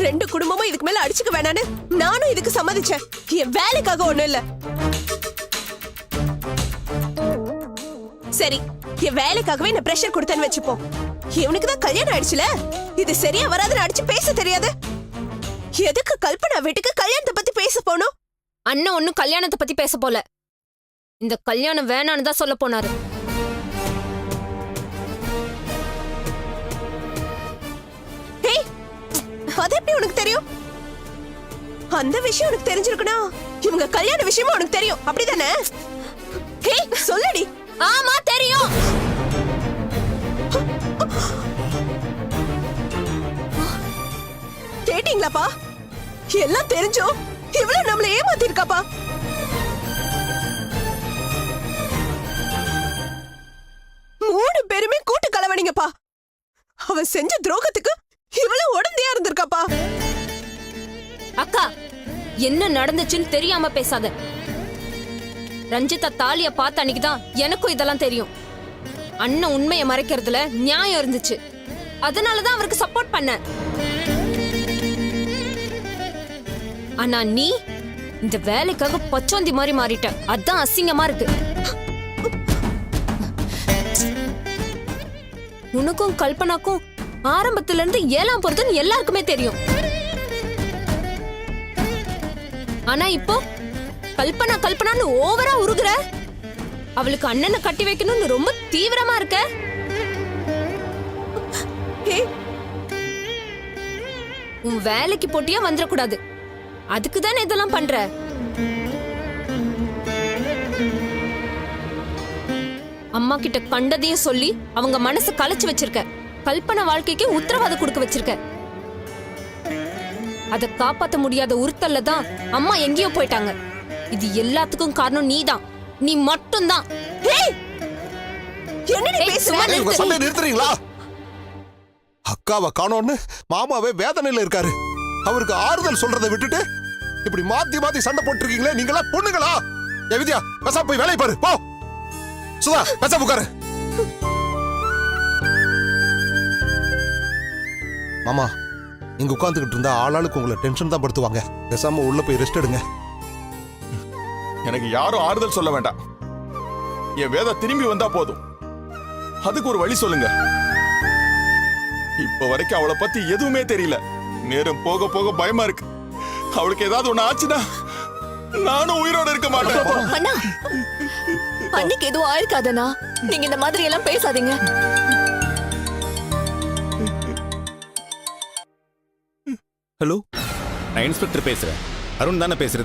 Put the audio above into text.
ரெண்டு குடும்பமும் இதுக்கு மேல அடிச்சுக்க வேணான்னு நானும் இதுக்கு சம்மதிச்சேன். என் வேலைக்காக ஒண்ணும் இல்ல. சரி, என் வேலைக்காகவே என்ன பிரஷர் கொடுத்தேன்னு வச்சுப்போம். இவனுக்கு தான் கல்யாணம் ஆயிடுச்சுல, இது சரியா வராதுன்னு அடிச்சு பேச தெரியாது. எதுக்கு கல்பனா வீட்டுக்கு கல்யாணத்தை பத்தி பேச போனோம்? அண்ணன் ஒன்னும் கல்யாணத்தை பத்தி பேச போல, இந்த கல்யாணம் வேணான்னு தான் சொல்ல போனாரு. அது எப்படி உனக்கு தெரியும்? அந்த விஷயம் உனக்கு தெரிஞ்சிருக்கணும். இவங்க கல்யாண விஷயமா உனக்கு தெரியும், அப்படிதானே? சொல்லடி. ஆமா தெரியும். கேட்டீங்களாப்பா? எல்லாம் தெரிஞ்சோம் இவ்வளவு நம்மள ஏமாத்தி இருக்காப்பா. மூணு பேருமே கூட்டு கலவணிங்கப்பா. அவன் செஞ்ச துரோகத்துக்கு இவ்வளவு உடந்தையா இருந்திருக்காப்பா. அக்கா, என்ன நடந்துச்சுன்னு தெரியாம பேசாத. ரஞ்சிதா தாலிய பார்த்த அன்னைக்குதான் எனக்கும் இதெல்லாம் தெரியும். அண்ணன் உண்மையை மறைக்கிறதுல நியாயம் இருந்துச்சு, அதனாலதான் அவருக்கு சப்போர்ட் பண்ண. ஆனா நீ இந்த வேலைக்காக பச்சோந்தி மாதிரி மாறிட்ட, அதான் அசிங்கமா இருக்கு. உனக்கும் கல்பனாக்கும் ஆரம்பத்துல இருந்து ஏலாம் போறதுன்னு எல்லாருக்குமே தெரியும். ஆனா இப்போ கல்பனா கல்பனான்னு ஓவரா உருகுற. அவளுக்கு அண்ணனை கட்டி வைக்கணும்னு ரொம்ப தீவிரமா இருக்க. உன் வேலைக்கு போட்டியா வந்துடக்கூடாது, அதுக்குதானே இதெல்லாம் பண்ற. அம்மா கிட்ட கண்டதையும் சொல்லி அவங்க மனசு கலைச்சு வச்சிருக்க. கல்பனா வாழ்க்கைக்கு உத்தரவாதம் கொடுக்க வச்சிருக்க. அதை காப்பாத்த முடியாத உறுத்தல்ல தான் அம்மா எங்கேயோ போயிட்டாங்க. இது எல்லாத்துக்கும் காரணம் நீதான், நீ மட்டும்தான். நிறுத்துறீங்களா? அக்காவை காணோன்னு மாமாவே வேதனையில இருக்காரு. அவருக்கு ஆறுதல் சொல்றதை விட்டுட்டு இப்படி மாத்தி மாத்தி சண்டை போட்டுருக்கீங்களே, நீங்களா பொண்ணுங்களா? ஏ வித்யா, பேசாம போய் வேலையை பாரு போ. சுதா, பேசாம உட்காரு. மாமா, இங்க உட்கார்ந்துகிட்டு இருந்தா ஆளாளுக்கு உங்களை டென்ஷன் தான் படுத்துவாங்க. பேசாம உள்ள போய் ரெஸ்ட் எடுங்க. எனக்கு யாரும் ஆறுதல் சொல்ல வேண்டாம். என் வேதா திரும்பி வந்தா போதும். அதுக்கு ஒரு வழி சொல்லுங்க. இப்ப வரைக்கும் அவளை பத்தி எதுவுமே தெரியல. நேரம் போக போக பயமா இருக்கு. அவளுக்கு ஏதாவது ஒண்ணு ஆச்சுன்னா நானும் உயிரோட இருக்க மாட்டேன். அண்ணா, அன்னைக்கு எதுவும் ஆயிருக்காதண்ணா. நீங்க இந்த மாதிரி எல்லாம் பேசாதீங்க. ஹலோ, நான் இன்ஸ்பெக்டர் பேசுறேன். அருண் தானே பேசுறது?